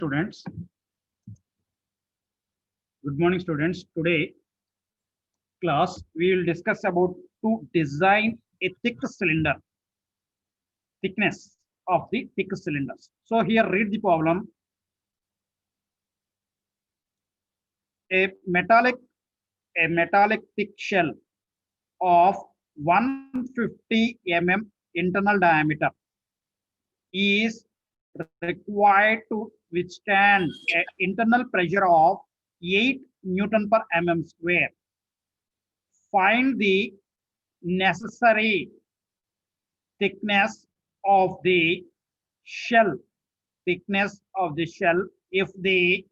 Students, good morning students. Today class we will discuss about to design a thick cylinder, thickness of the thick cylinders. So here read the problem. A metallic thick shell of 150 mm internal diameter is required to withstand an internal pressure of 8 Newton per mm square. Find the necessary thickness of the shell, if the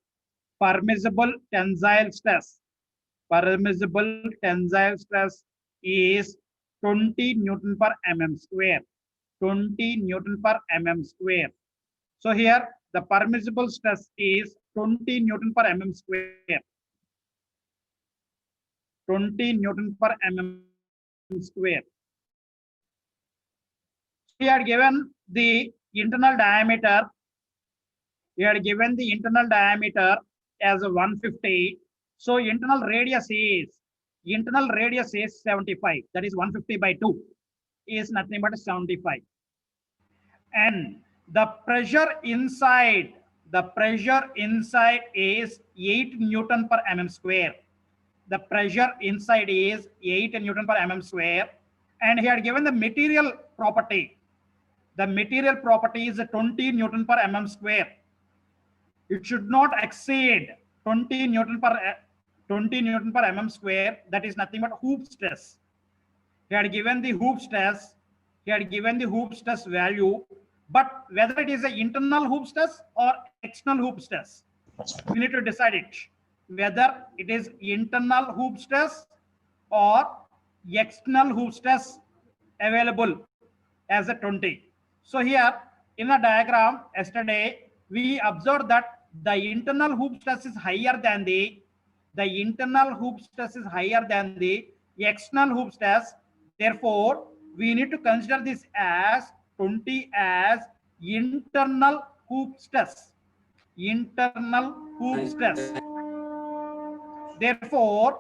permissible tensile stress is 20 Newton per mm square. 20 Newton per mm square. So here the permissible stress is 20 Newton per mm square. 20 Newton per mm square. He had given the internal diameter. He had given the internal diameter as 150. So internal radius is 75. That is 150 by 2 is nothing but 75. And the pressure inside is 8 Newton per mm square. The pressure inside is 8 Newton per mm square. And he had given the material property. The material property is 20 Newton per mm square. It should not exceed 20 Newton per mm square. That is nothing but hoop stress. He had given the hoop stress. Value, but whether it is an internal hoop stress or external hoop stress, we need to decide it. Whether it is internal hoop stress or external hoop stress available as a 20. So here in the diagram yesterday we observed that the internal hoop stress is higher than the external hoop stress. Therefore, we need to consider this as 20 as internal hoop stress. Therefore,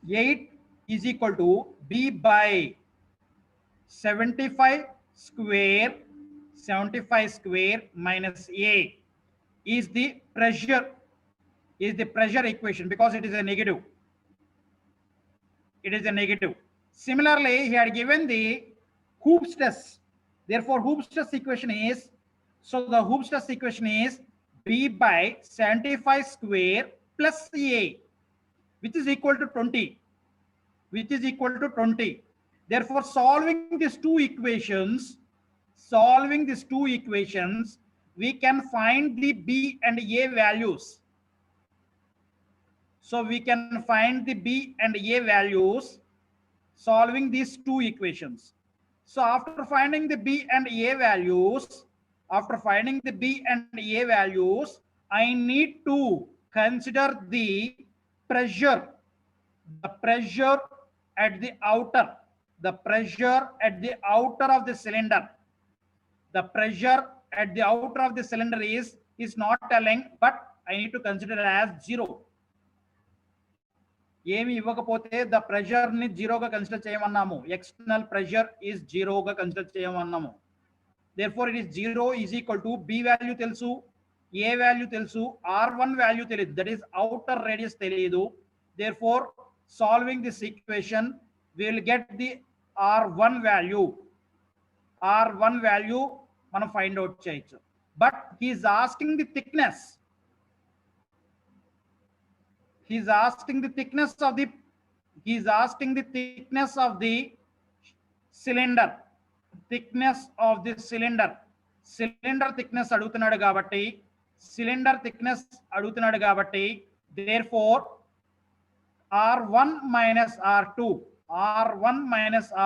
8 is equal to B by 75 square minus A is the pressure equation, because it is a negative. Similarly, he had given the hoop stress. Therefore, hoop stress equation is, B by 75 square plus A, which is equal to 20. Therefore, solving these two equations, we can find the B and A values. So we can find the B and A values solving these two equations. So after finding the B and A values, I need to consider the pressure at the outer of the cylinder. The pressure at the outer of the cylinder is not telling, but I need to consider as 0. ఏమి ఇవ్వకపోతే the pressure ని జీరోగా consider చేయమన్నాము. External pressure is జీరోగా consider చేయమన్నాము. Therefore it is 0 is equal to b value తెలుసు, a value తెలుసు, R1 value తెలియదు, దట్ ఈస్ అవుటర్ రేడియస్ తెలియదు. Therefore solving this equation we will get the R1 value మనం find out చేయొచ్చు. But he is asking the thickness. He's asking the thickness of the cylinder. Cylinder thickness అడుగుతున్నాడు కాబట్టి therefore R1 minus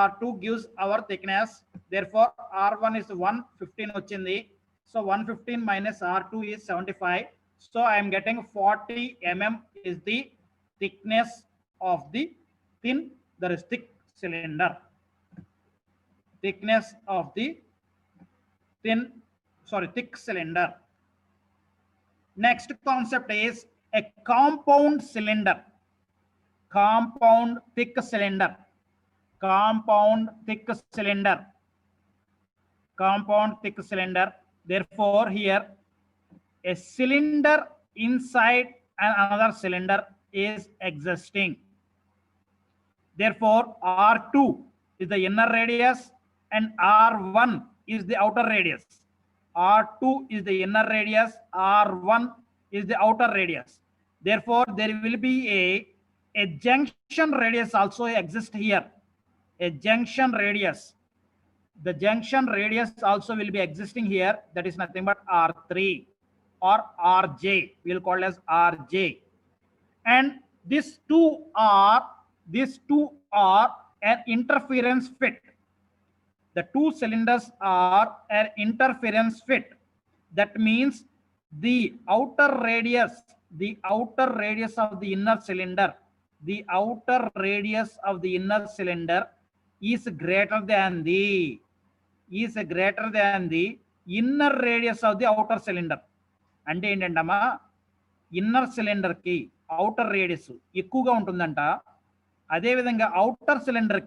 R2 gives our thickness. Therefore R1 is 115 వచ్చింది. So 115 minus R2 is 75. So I am getting 40 mm is the thickness of the thick cylinder. Thick cylinder. Next concept is a compound cylinder. Compound thick cylinder. Compound thick cylinder. Compound thick cylinder. Therefore, here a cylinder inside another cylinder is existing. Therefore, R2 is the inner radius and R1 is the outer radius. R2 is the inner radius, R1 is the outer radius. Therefore, there will be a junction radius also exist here. A junction radius. The junction radius also will be existing here. That is nothing but R3 or RJ. We will call it as RJ. And these two are an interference fit. The two cylinders are an interference fit. That means the outer radius of the inner cylinder, is greater than the inner radius of the outer cylinder. అంటే ఏంటంటమ్మా, inner cylinder కి outer radius ఎక్కువగా ఉంటుందంట. అదేవిధంగా outer cylinder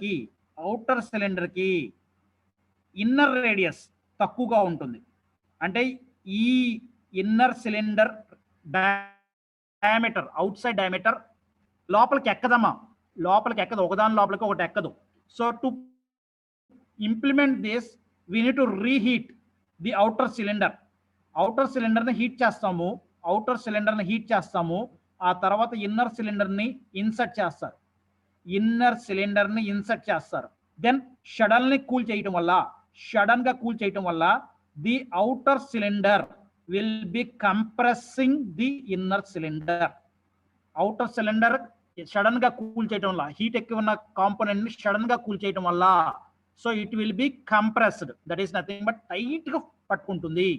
కి inner radius తక్కువగా ఉంటుంది. అంటే ఈ inner cylinder diameter, outside diameter లోపలికి ఎక్కదమ్మా, ఒకదాని లోపలికి ఒకటి ఎక్కదు. So to implement this we need to reheat the outer cylinder. Outer సిలిండర్ని హీట్ చేస్తాము. ఆ తర్వాత ఇన్నర్ సిలిండర్ని ఇన్సర్ట్ చేస్తారు. దెన్ సడన్ గా కూల్ చేయటం వల్ల the outer cylinder will be compressing the inner cylinder. Outer cylinder sudden గా కూల్ చేయటం వల్ల, హీట్ ఎక్కువ ఉన్న కాంపోనెంట్ ని సడన్ గా కూల్ చేయటం వల్ల, so it will be compressed. That is nothing but tight గా పట్టుకుంటుంది,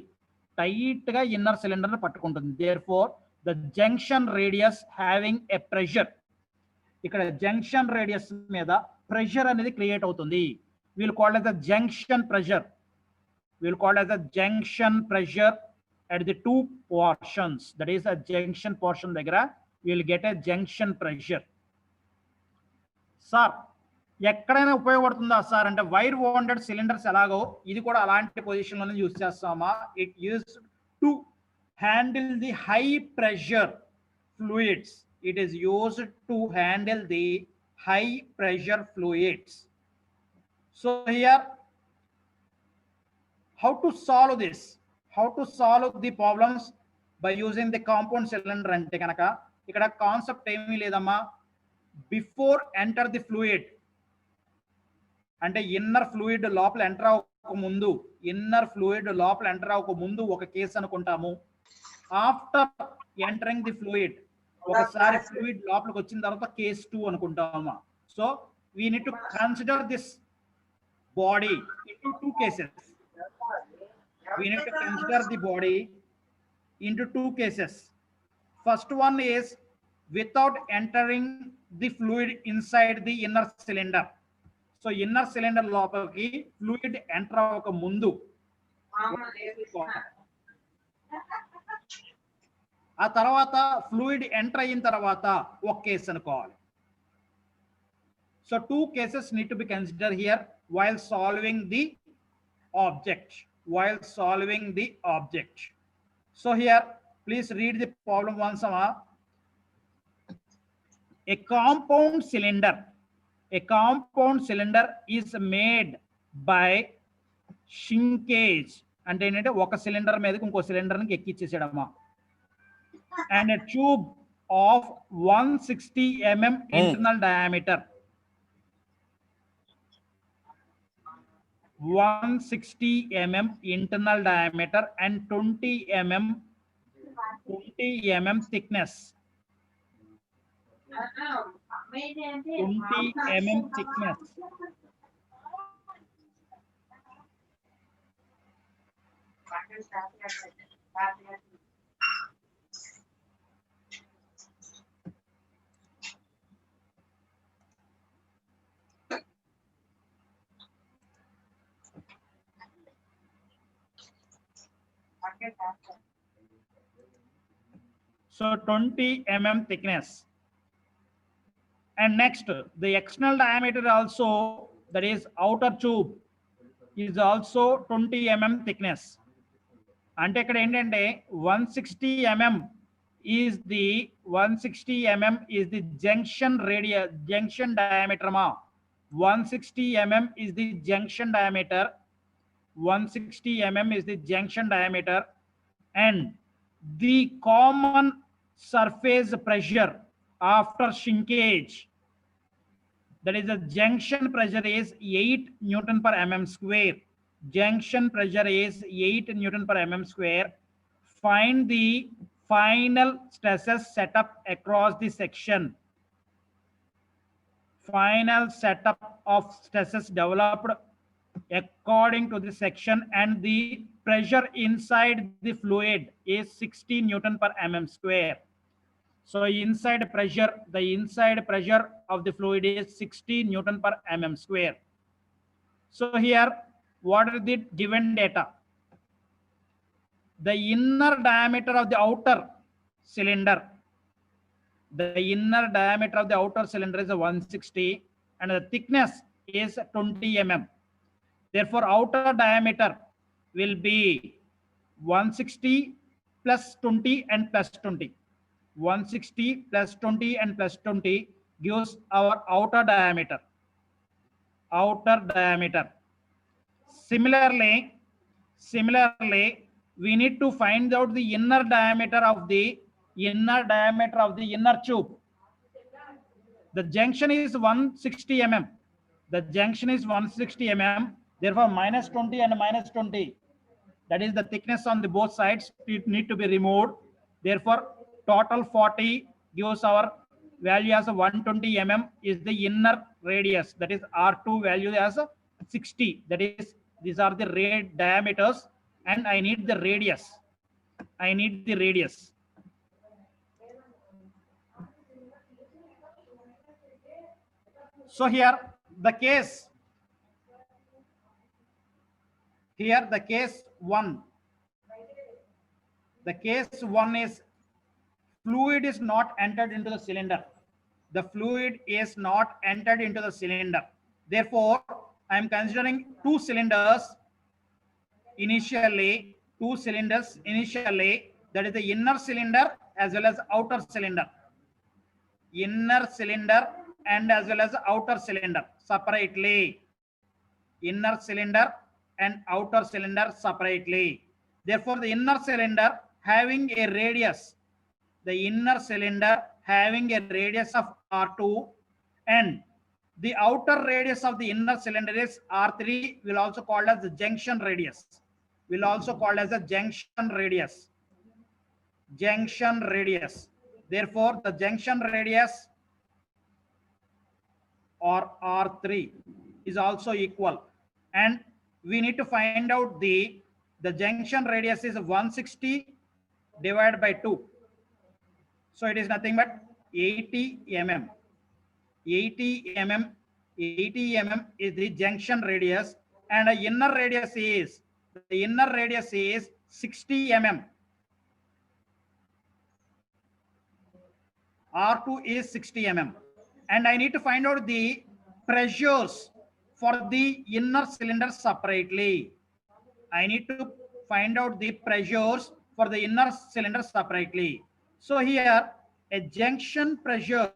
టైట్ గా ఇన్నర్ సిలిండర్ పట్టుకుంటుంది. Therefore the junction radius having a pressure. ఇక్కడ జంక్షన్ రేడియస్ మీద ప్రెషర్ అనేది క్రియేట్ అవుతుంది. We'll called as a junction pressure at the two portions. That is a junction portion దగ్గర we'll get a junction pressure. Sir ఎక్కడైనా ఉపయోగపడుతుందా sir అంటే, wire bounded cylinders ఎలాగో ఇది కూడా అలాంటి పొజిషన్ లోనే యూజ్ చేస్తామా. It use to handle the high pressure fluids. It is used to handle the high pressure fluids. So here, how to solve this? How to solve the problems by using the compound cylinder ante kanaka ikkada concept emi ledamma. Before enter the fluid అంటే inner fluid లోపల enter అవ్వక ముందు ఒక case అనుకుంటాము. After entering the fluid, ఒకసారి fluid లోపలికి వచ్చిన తర్వాత కేస్ 2 అనుకుంటామా. So we need to consider this body into 2 cases. We need to consider the body into 2 cases. First one is without entering the fluid inside the inner cylinder. So inner cylinder లోపలికి fluid enter అవ్వక ముందు, ఆ తర్వాత fluid enter అయిన తర్వాత ఒక case అనుకోవాలి. So 2 cases need to be considered here while solving the object. So here please read the problem once. A compound cylinder is made by shrinkage. అంటే ఏంటంటే ఒక సిలిండర్ మీదకి ఇంకో సిలిండర్ని ఎక్కిచ్చేసాడమ్మా. And a tube of 160 mm internal diameter. 160 mm internal diameter and 20 mm thickness. 20 mm thickness. So 20 mm thickness. And next, the external diameter also, that is outer tube, is also 20 mm thickness. అంటే ఇక్కడ ఏంటంటే 160 mm is the 160 mm is the junction diameter ma. 160 mm is the junction diameter. 160 mm is the junction diameter, and the common surface pressure after shrinkage, that is the junction pressure, is 8 Newton per mm square. Junction pressure is 8 Newton per mm square. Find the final stresses set up across the section. Final setup of stresses developed according to the section, and the pressure inside the fluid is 60 Newton per mm square. So inside pressure, the inside pressure of the fluid is 60 Newton per mm square. So here, what are the given data? The inner diameter of the outer cylinder, the inner diameter of the outer cylinder is 160, and the thickness is 20 mm. Therefore, outer diameter will be 160 plus 20 and plus 20. 160 plus 20 and plus 20 gives our outer diameter. Outer diameter. Similarly, we need to find out the inner diameter of the inner tube. The junction is 160 mm. The junction is 160 mm. Therefore, minus 20 and minus 20. That is the thickness on the both sides. It need to be removed. Therefore, total 40 gives our value as 120 mm is the inner radius. That is R2 value as 60. That is, these are the diameters, and I need the radius. So here the case one. The case one is fluid is not entered into the cylinder. The fluid is not entered into the cylinder. Therefore, I am considering two cylinders initially. That is the inner cylinder as well as outer cylinder. Inner cylinder and as well as outer cylinder separately. Inner cylinder and outer cylinder separately. Therefore, the inner cylinder having a radius. The inner cylinder having a radius of R2, and the outer radius of the inner cylinder is R3, will also called as the junction radius. Junction radius. Therefore, the junction radius or R3 is also equal, and we need to find out the junction radius is 160 divided by 2. So it is nothing but 80 mm. 80 mm is the junction radius, and the inner radius is 60 mm. R2 is 60 mm, and I need to find out the pressures for the inner cylinder separately. I need to find out the pressures for the inner cylinder separately. So here, a junction pressure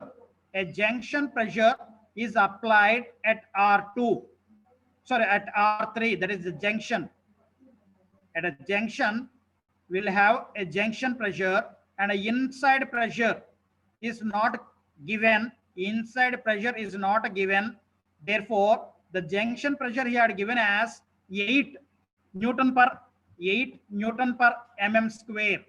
is applied at R2. Sorry, at R3. That is the junction. At a junction, we'll have a junction pressure, and an inside pressure is not given. Therefore, the junction pressure here given as 8 Newton per mm square.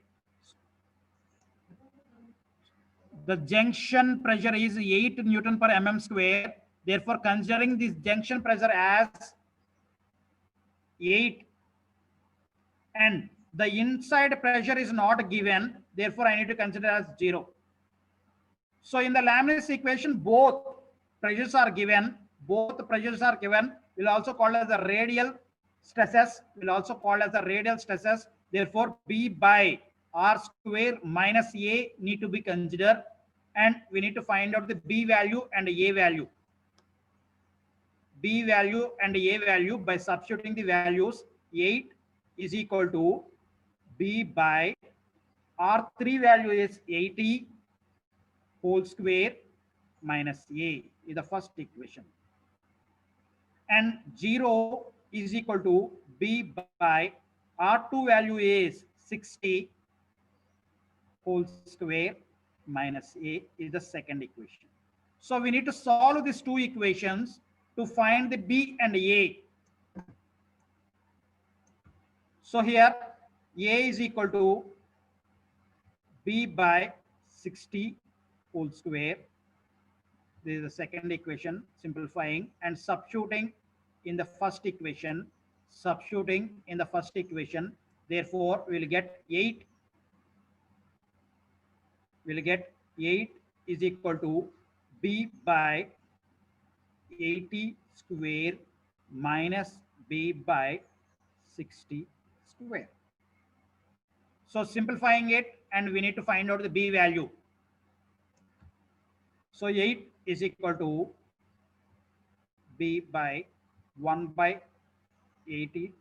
The junction pressure is 8 Newton per mm square. Therefore, considering this junction pressure as 8, and the inside pressure is not given, therefore I need to consider as 0. So in the Laplace equation, both pressures are given. Will also called as the radial stresses. Therefore, B by R square minus A need to be considered, and we need to find out the B value and A value. B value and A value by substituting the values. 8 is equal to B by R3 value is 80 whole square minus A is the first equation. And 0 is equal to B by R2 value is 60 whole square minus A is the second equation. So we need to solve these two equations to find the B and A. So here A is equal to B by 60 whole square. This is the second equation, simplifying and substituting in the first equation. Therefore, we'll get 8. We'll get 8 is equal to B by 80 square minus B by 60 square. So simplifying it, and we need to find out the B value. So 8 is equal to B by 1 by 80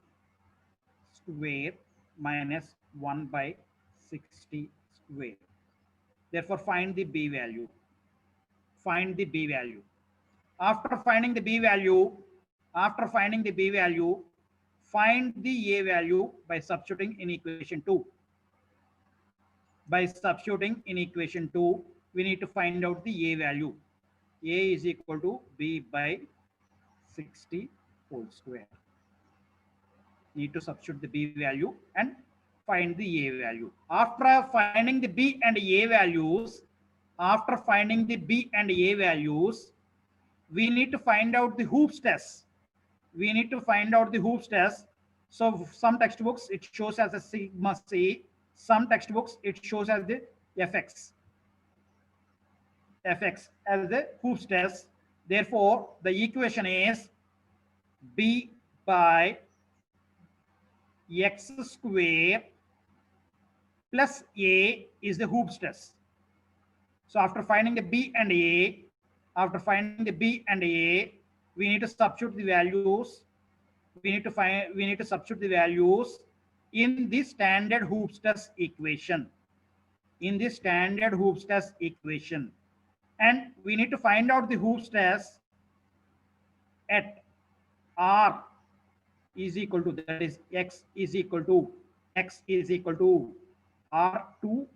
square minus 1 by 60 square. Therefore, find the B value. Find the B value. After finding the B value, find the A value by substituting in equation 2. By substituting in equation 2, we need to find out the A value. A is equal to B by 60 whole square. Need to substitute the B value and find the A value. After finding the B and A values, we need to find out the Hoops test. So some textbooks it shows as a sigma C, some textbooks it shows as the Fx as the Hoops test. Therefore, the equation is B by x square plus A is the Hoops test. So after finding the B and A, we need to substitute the values. We need to substitute the values in the standard Hoops test equation. And we need to find out the Hoops test at R is equal to, that is x is equal to R2,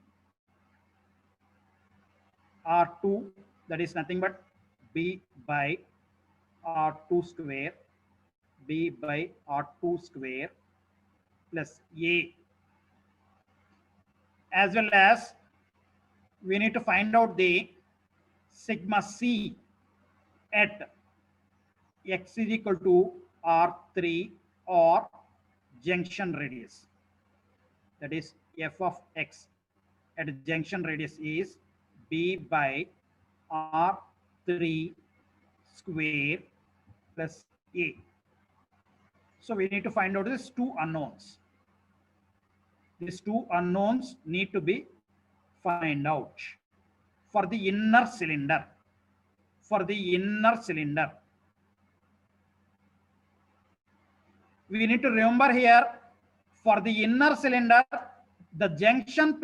that is nothing but B by R2 square plus A, as well as we need to find out the sigma C at x is equal to R3 or junction radius, that is f of x at junction radius is B by R3 square plus A. So we need to find out these two unknowns. These two unknowns need to be find out for the inner cylinder. We need to remember here, for the inner cylinder, the junction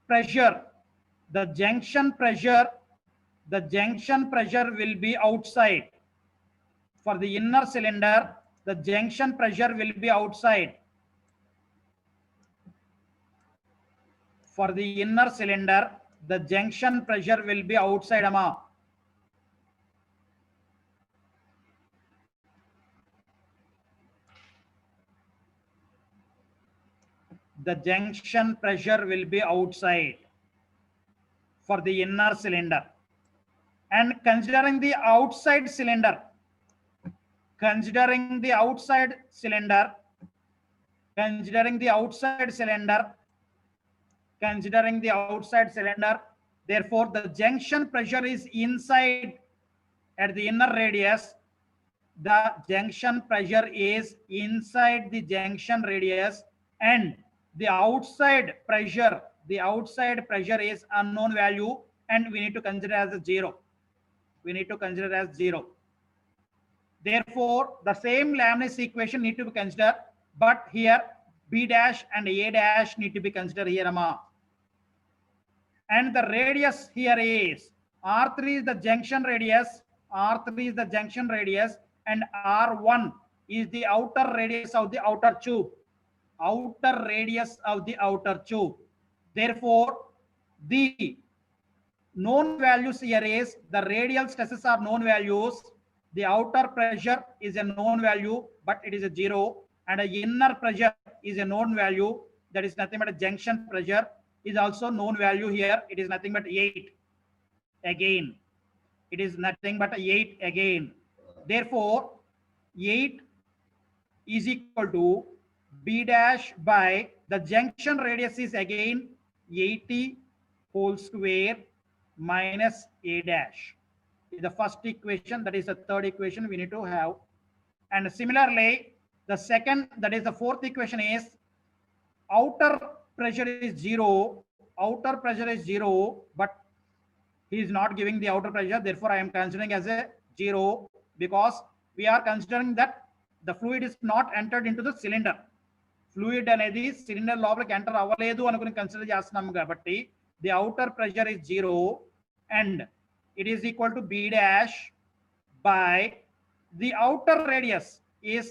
pressure will be outside. For the inner cylinder, the junction pressure will be outside. For the inner cylinder, the junction pressure will be outside, Amma. The junction pressure will be outside for the inner cylinder. And considering the outside cylinder, therefore the junction pressure is inside at the inner radius. The junction pressure is inside the junction radius, and the outside pressure the outside pressure is unknown value and we need to consider as a 0. We need to consider as 0. Therefore, the same Laplace equation need to be considered, but here B dash and A dash need to be considered here, Amma. And the radius here is R3 is the junction radius, R3 is the junction radius, and R1 is the outer radius of the outer tube. Outer radius of the outer tube. Therefore, the known values here is the radial stresses are known values. The outer pressure is a known value, but it is a 0, and the inner pressure is a known value. That is nothing but a junction pressure is also known value here. It is nothing but 8 again. It is nothing but 8 again. Therefore, 8 is equal to B dash by the junction radius is again 80 whole square minus A dash. Is the first equation, that is the third equation we need to have. And similarly, the second, that is the fourth equation is outer pressure is 0. Outer pressure is 0, but he is not giving the outer pressure. Therefore, I am considering as a 0 because we are considering that the fluid is not entered into the cylinder. Fluid అనేది cylinder లోపలికి enter అవ్వలేదు అనుకుని consider చేస్తున్నాము కాబట్టి the outer pressure is 0 and it is equal to B dash by the outer radius is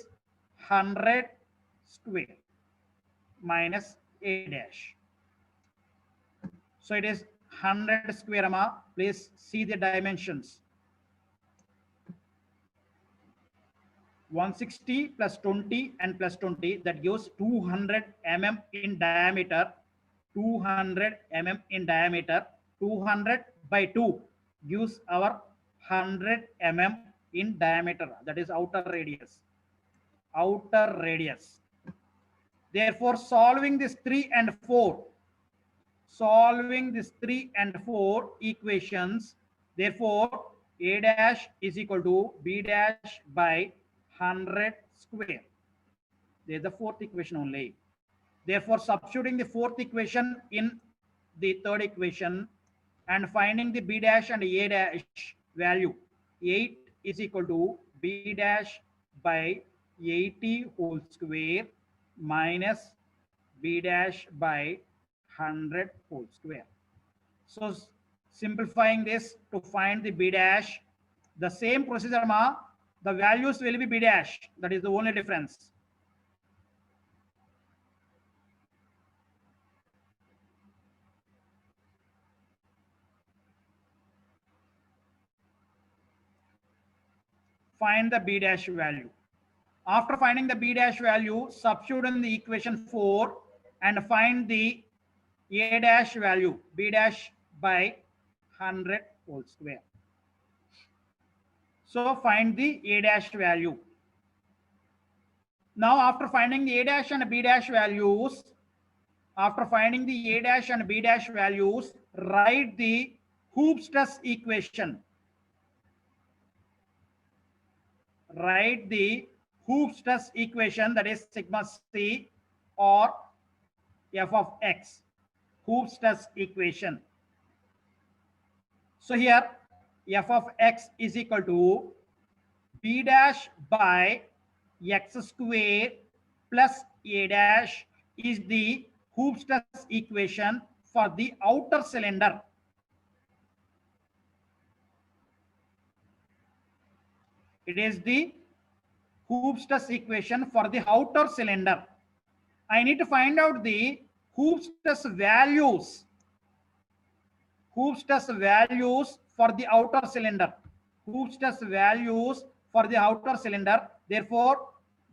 100 square minus A dash. So it is 100 square, Amma. Please see the dimensions. 160 plus 20 and plus 20, that gives 200 mm in diameter. 200 mm in diameter. 200 by 2 gives our 100 mm in diameter. That is outer radius. Outer radius. Therefore, solving this 3 and 4, solving this 3 and 4 equations, therefore A dash is equal to B dash by 100 square. There is the fourth equation only. Therefore, substituting the fourth equation in the third equation and finding the B dash and A dash value, 8 is equal to B dash by 80 whole square minus B dash by 100 whole square. So simplifying this to find the B dash, the same procedure, Ma, the values will be B dash. That is the only difference. Find the B dash value. After finding the B dash value, substitute in the equation 4 and find the A dash value, B dash by 100 whole square. So find the A dash value. Now after finding the A dash and B dash values, after finding the A dash and B dash values, write the Hooke's stress equation. Write the Hooke's stress equation, that is sigma C or f of x. Hooke's stress equation. So here f of x is equal to B dash by x square plus A dash is the Hooke's stress equation for the outer cylinder. It is the Hooke's stress equation for the outer cylinder. I need to find out the Hooke's stress values. Hooke's stress values for the outer cylinder. Hooke's stress values for the outer cylinder. Therefore,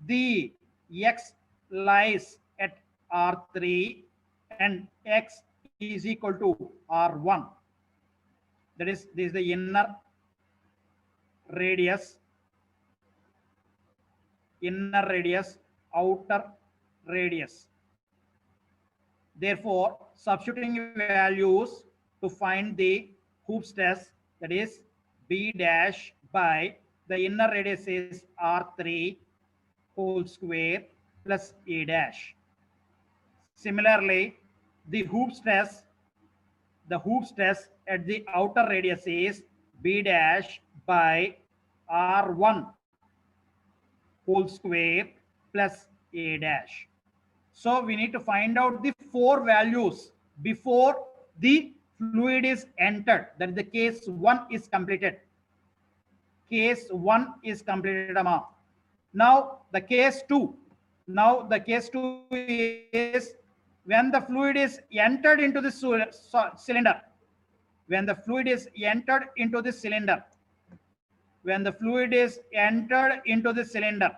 the x lies at R3 and x is equal to R1. That is, this is the inner radius, outer radius. Therefore, substituting values to find the Hooke's stress, that is B dash by the inner radius is R3 whole square plus A dash. Similarly, the hoop stress at the outer radius is B dash by R1 whole square plus A dash. So we need to find out the four values before the fluid is entered. That is the case 1 is completed. Case 1 is completed, Amma. Now the case 2. Now the case 2 is when the fluid is entered into the cylinder. When the fluid is entered into the cylinder. When the fluid is entered into the cylinder.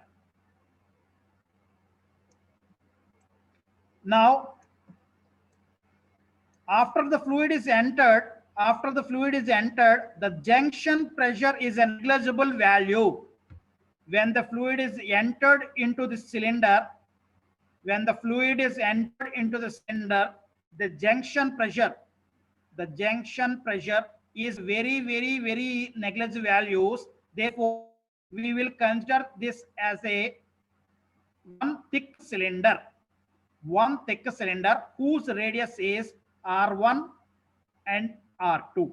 Now, after the fluid is entered, the junction pressure is a negligible value. When the fluid is entered into the cylinder, the junction pressure is very negligible values. Therefore, we will consider this as a one thick cylinder whose radius is R1 and R2.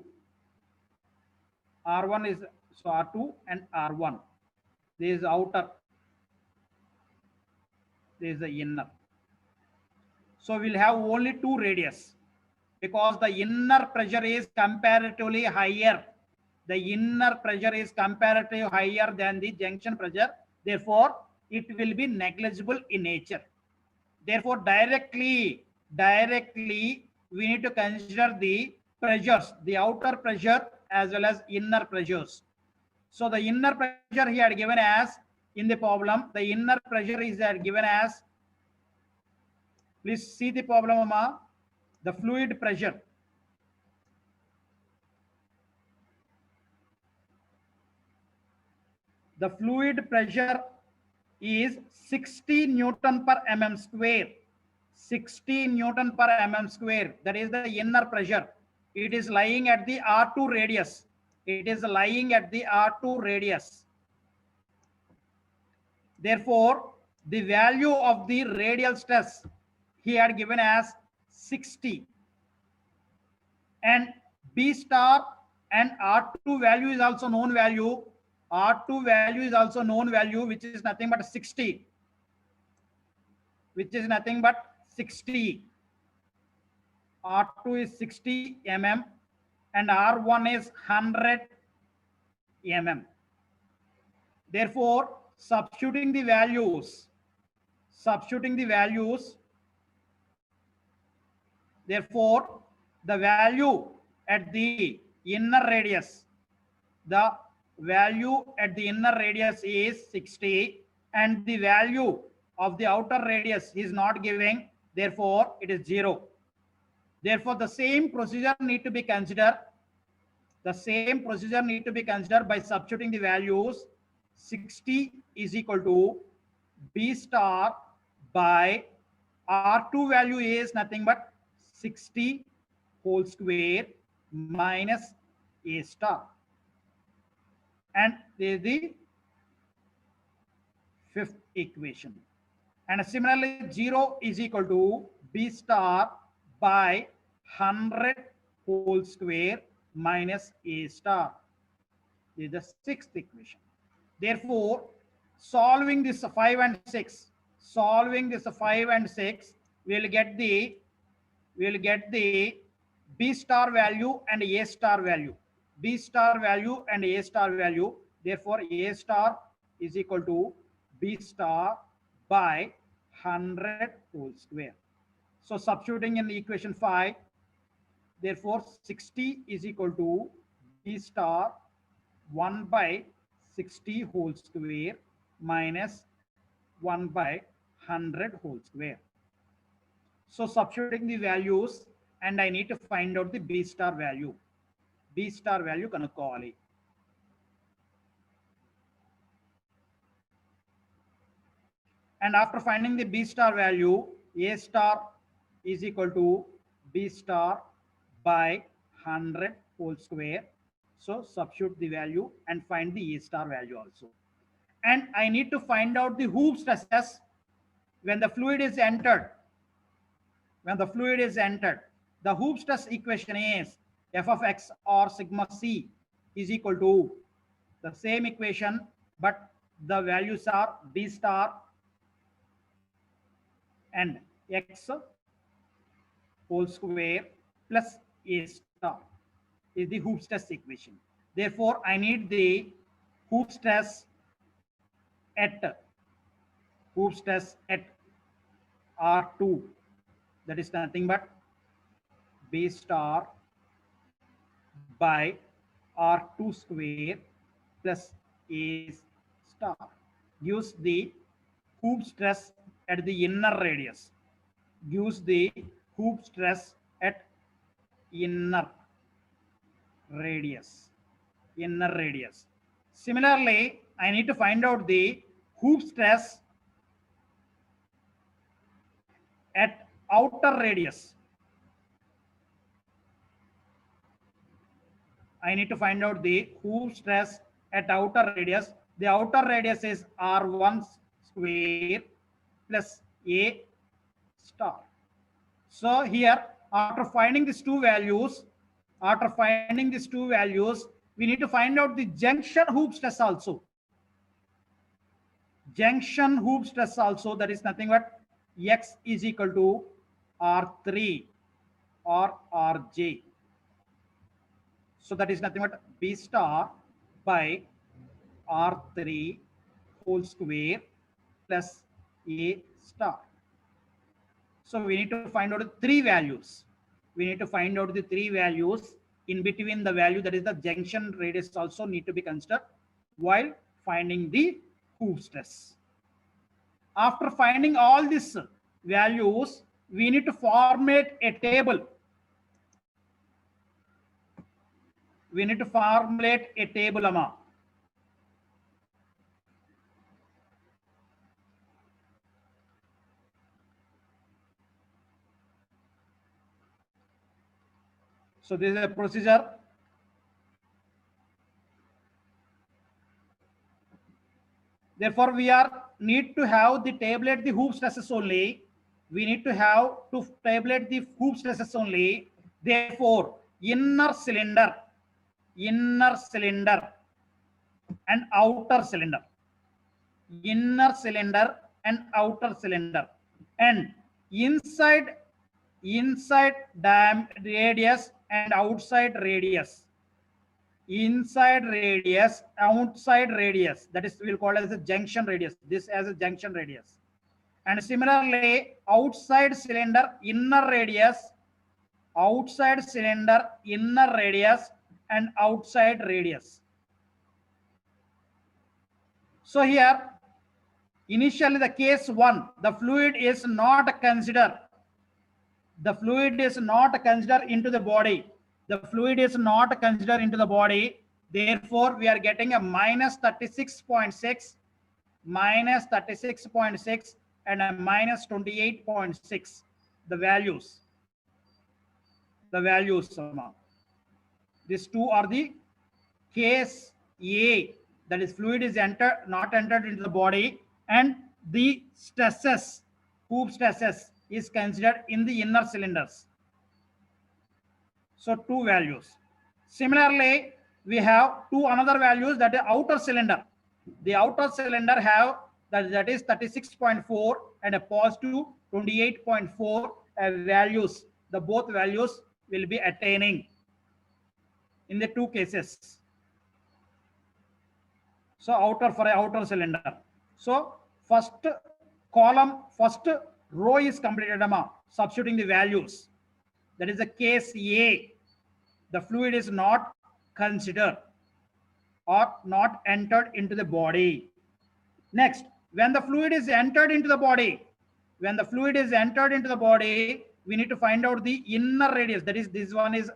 R1 is so R2 and R1. This is outer. This is the inner. So we'll have only two radius because the inner pressure is comparatively higher. The inner pressure is comparatively higher than the junction pressure. Therefore, it will be negligible in nature. Therefore, directly we need to consider the pressures, the outer pressure as well as inner pressures. So the inner pressure he had given as in the problem, the inner pressure is given as, please see the problem, Amma, the fluid pressure. The fluid pressure is 60 Newton per mm square. 60 Newton per mm square. That is the inner pressure. It is lying at the R2 radius. It is lying at the R2 radius. Therefore, the value of the radial stress he had given as 60. And B star and R2 value is also known value. R2 value is also known value, which is nothing but 60. Which is nothing but 60. R2 is 60 mm and R1 is 100 mm. Therefore, substituting the values, therefore, the value at the inner radius, the value at the inner radius is 60 and the value of the outer radius is not giving, therefore it is 0. Therefore, the same procedure need to be considered. The same procedure need to be considered by substituting the values. 60 is equal to B star by R2 value is nothing but 60 whole square minus A star. And this is the fifth equation. And similarly, 0 is equal to B star by 100 whole square minus A star. This is the sixth equation. Therefore, solving this 5 and 6, we'll get the B star value and A star value. B star value and A star value. Therefore, A star is equal to B star by 100 whole square. So substituting in the equation 5, therefore 60 is equal to B star 1 by 60 whole square minus 1 by 100 whole square. So substituting the values, and I need to find out the B star value. B star value kanukkoli. And after finding the B star value, A star is equal to B star by 100 whole square. So substitute the value and find the A star value also. And I need to find out the hoop stresses when the fluid is entered. when the fluid is entered, the Hooke's test equation is f of x or sigma c is equal to the same equation, but the values are b star and x whole square plus a star is the Hooke's test equation. Therefore, I need the Hooke's test at R2, that is nothing but b star by R2 square plus a star gives the Hooke's stress at the inner radius, gives the Hooke's stress at inner radius. Similarly, I need to find out the Hooke's stress at outer radius. I need to find out the Hooke's stress at outer radius. The outer radius is R1 square plus a star. So here, after finding these two values, we need to find out the junction Hooke's stress also. Junction Hooke's stress also, that is nothing but x is equal to R3 or Rj. So that is nothing but b star by R3 whole square plus a star. So we need to find out the three values. In between the value, that is the junction radius, also need to be considered while finding the Hooke's stress. After finding all these values, we need to formulate a table. Amma. So this is a procedure. Therefore, we need to have the tabulate the Hooke's stresses only. Therefore, inner cylinder and outer cylinder. And inside radius and outside radius. Outside radius, that is we'll call as a junction radius. This as a junction radius. And similarly, outside cylinder inner radius, and outside radius. So here, initially the case 1, the fluid is not considered into the body. Therefore, we are getting a minus 36.6, and a minus 28.6. The values. These two are the case A, that is fluid is not entered into the body, and the stresses, Hooke's stresses, is considered in the inner cylinders. So two values. Similarly, we have another values, that is outer cylinder. The outer cylinder have that is 36.4 and a positive 28.4 values. The both values will be attaining in the two cases. So for a outer cylinder. So first row is completed, substituting the values. That is the case A. The fluid is not considered or not entered into the body. Next, when the fluid is entered into the body, we need to find out the inner radius. That is, this one is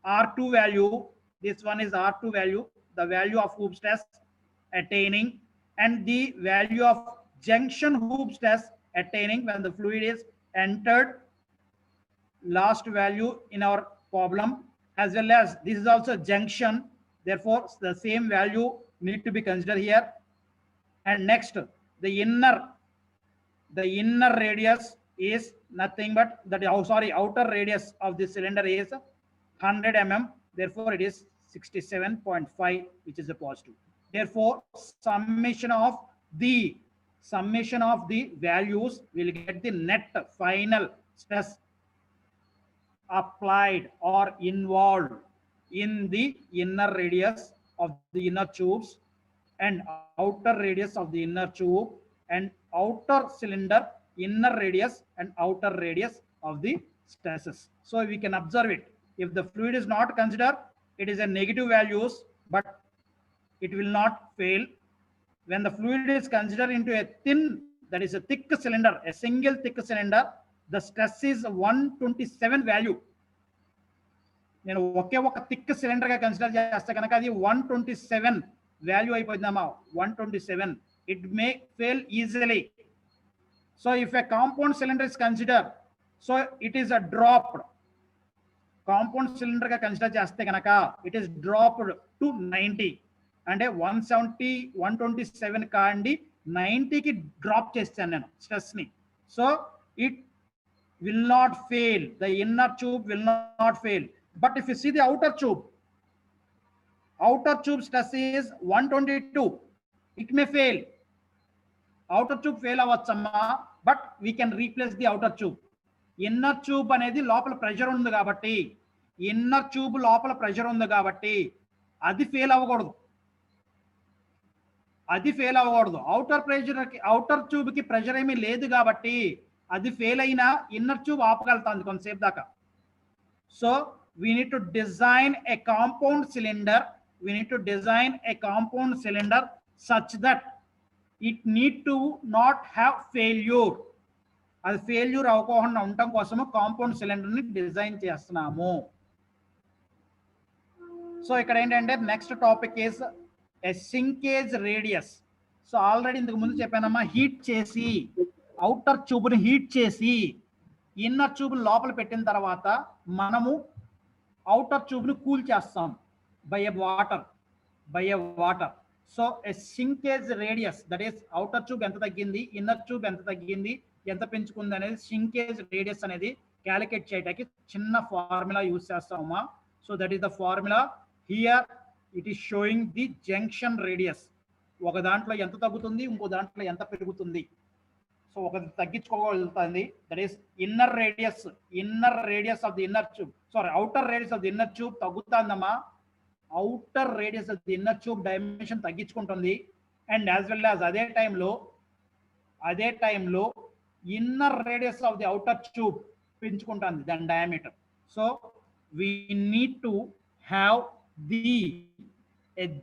R2 value. The value of Hooke's test attaining, and the value of junction Hooke's test attaining when the fluid is entered. Last value in our problem, as well as this is also junction. Therefore, the same value need to be considered here. And next, the inner radius is nothing but that, oh sorry, outer radius of the cylinder is 100 mm, therefore it is 67.5, which is a positive. Therefore summation of the values will get the net final stress applied or involved in the inner radius of the inner tubes and outer radius of the inner tube and outer cylinder, inner radius and outer radius of the stresses. So we can observe it. If the fluid is not considered, it is a negative values, but it will not fail. When the fluid is considered into a thin, that is a thick cylinder, a single thick cylinder, the stress is 127 value. నేను ఒకే ఒక thick cylinder గా consider చేస్తే కనుక అది 127 value అయిపోయిందమ్మా. 127. It may fail easily. So if a compound cylinder is consider, so it is a dropped. Compound cylinder గా consider చేస్తే కనుక ఇట్ ఈస్ డ్రాప్డ్ టు 90. అంటే 170 127 కాండి 90కి డ్రాప్ చేస్తాను నేను స్ట్రెస్ ని. So it will not fail. The inner tube will not fail. But if you see the outer tube stress is 122. It may fail. Outer tube fail avachama, but we can replace the outer tube. Inner tube anedi lopala pressure undi kabatti, inner tube lopala pressure undi kabatti adi fail avagudadu. అది fail అవ్వకూడదు. Outer tube కి pressure ఏమీ లేదు కాబట్టి అది fail అయినా inner tube ఆపగలుగుతుంది కొంతసేపు దాకా. So we need to design a compound cylinder such that it need to not have failure. అది ఫెయిల్యూర్ అవ్వకుండా ఉండటం కోసము కాంపౌండ్ సిలిండర్ ని డిజైన్ చేస్తున్నాము. సో ఇక్కడ ఏంటంటే next topic is a shrinkage radius. So already ఇంతకు ముందు చెప్పానమ్మా, హీట్ చేసి అవుటర్ ట్యూబ్ని హీట్ చేసి ఇన్నర్ ట్యూబ్ లోపల పెట్టిన తర్వాత మనము అవుటర్ ట్యూబ్ని కూల్ చేస్తాం by a water. So a shrinkage radius, that is outer tube ఎంత తగ్గింది, ఇన్నర్ ట్యూబ్ ఎంత తగ్గింది, ఎంత పెంచుకుంది అనేది సింకేజ్ రేడియస్ అనేది క్యాలిక్యులేట్ చేయడానికి చిన్న ఫార్ములా యూజ్ చేస్తామమ్మా. So that is the formula. Here it is showing the junction radius. ఒక దాంట్లో ఎంత తగ్గుతుంది, ఇంకో దాంట్లో ఎంత పెరుగుతుంది. సో ఒకటి తగ్గించుకోగలుగుతుంది, that is inner radius of the inner tube, sorry outer radius of the inner tube తగ్గుతుందమ్మా. Outer radius of the inner tube dimension తగ్గించుకుంటుంది. అండ్ యాజ్ వెల్ యాజ్ అదే టైంలో inner radius of the outer tube పెంచుకుంటుంది దాని diameter. So we need to have the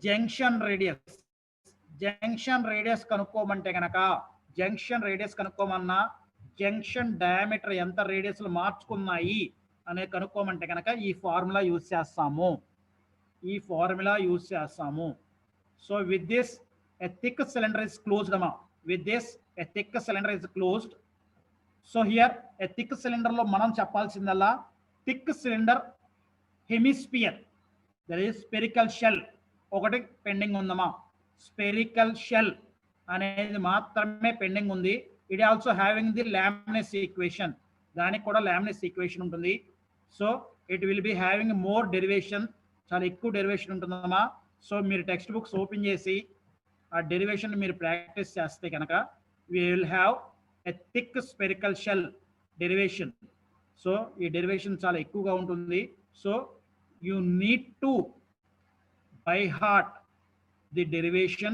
junction radius కనుక్కోమంటే కనుక, junction radius కనుక్కోమన్నా junction diameter ఎంత రేడియస్లు మార్చుకున్నాయి అనే కనుక్కోమంటే కనుక ఈ ఫార్ములా యూజ్ చేస్తాము. So with this a thick cylinder is closed అమ్మా. So here a thick cylinder లో మనం చెప్పాల్సిందల్లా thick cylinder hemisphere, that is spherical shell ఒకటి పెండింగ్ ఉందమ్మా. స్పెరికల్ షెల్ అనేది మాత్రమే పెండింగ్ ఉంది. It also having the Lame's equation, దానికి కూడా లామినస్ ఈక్వేషన్ ఉంటుంది. So it will be having more derivation, చాలా ఎక్కువ డెరివేషన్ ఉంటుందమ్మా. సో మీరు టెక్స్ట్ బుక్స్ ఓపెన్ చేసి ఆ డెరివేషన్ మీరు ప్రాక్టీస్ చేస్తే కనుక we will have a thick spherical shell derivation. So ఈ డెరివేషన్ చాలా ఎక్కువగా ఉంటుంది. So you need to by heart the derivation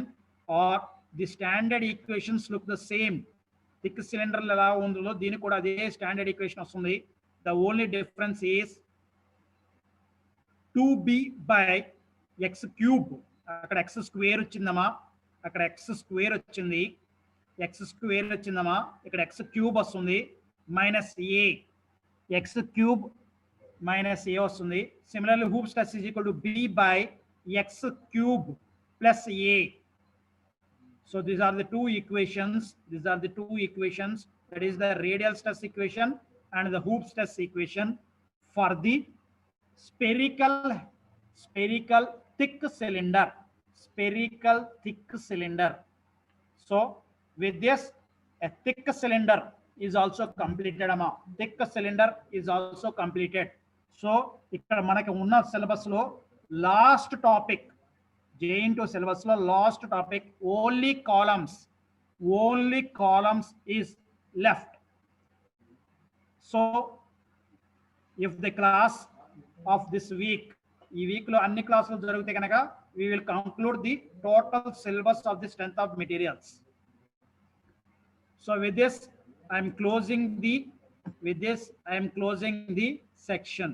or the standard equations look the same. Thick cylinder ఎలా ఉందో దీనికి కూడా అదే స్టాండర్డ్ ఈక్వేషన్ వస్తుంది. The only difference is 2b by x cube. అక్కడ x స్క్వేర్ వచ్చిందమ్మా, అక్కడ x స్క్వేర్ వచ్చింది, ఇక్కడ x క్యూబ్ వస్తుంది, మైనస్ ఏ, x క్యూబ్ మైనస్ ఏ వస్తుంది. Similarly hoop stress is equal to b by x cube plus a. So these are the two equations. That is the radial stress equation and the hoop stress equation for the spherical thick cylinder. So with this, a thick cylinder is also completed amma. Thick cylinder is also completed. So ikkada manaki unna syllabus lo last topic, J into syllabus lo last topic, only columns is left. So if the class of this week, ఈ week లో అన్ని క్లాసులు జరిగితే కనుక we will conclude the total syllabus of the strength of materials. So with this I am closing the section.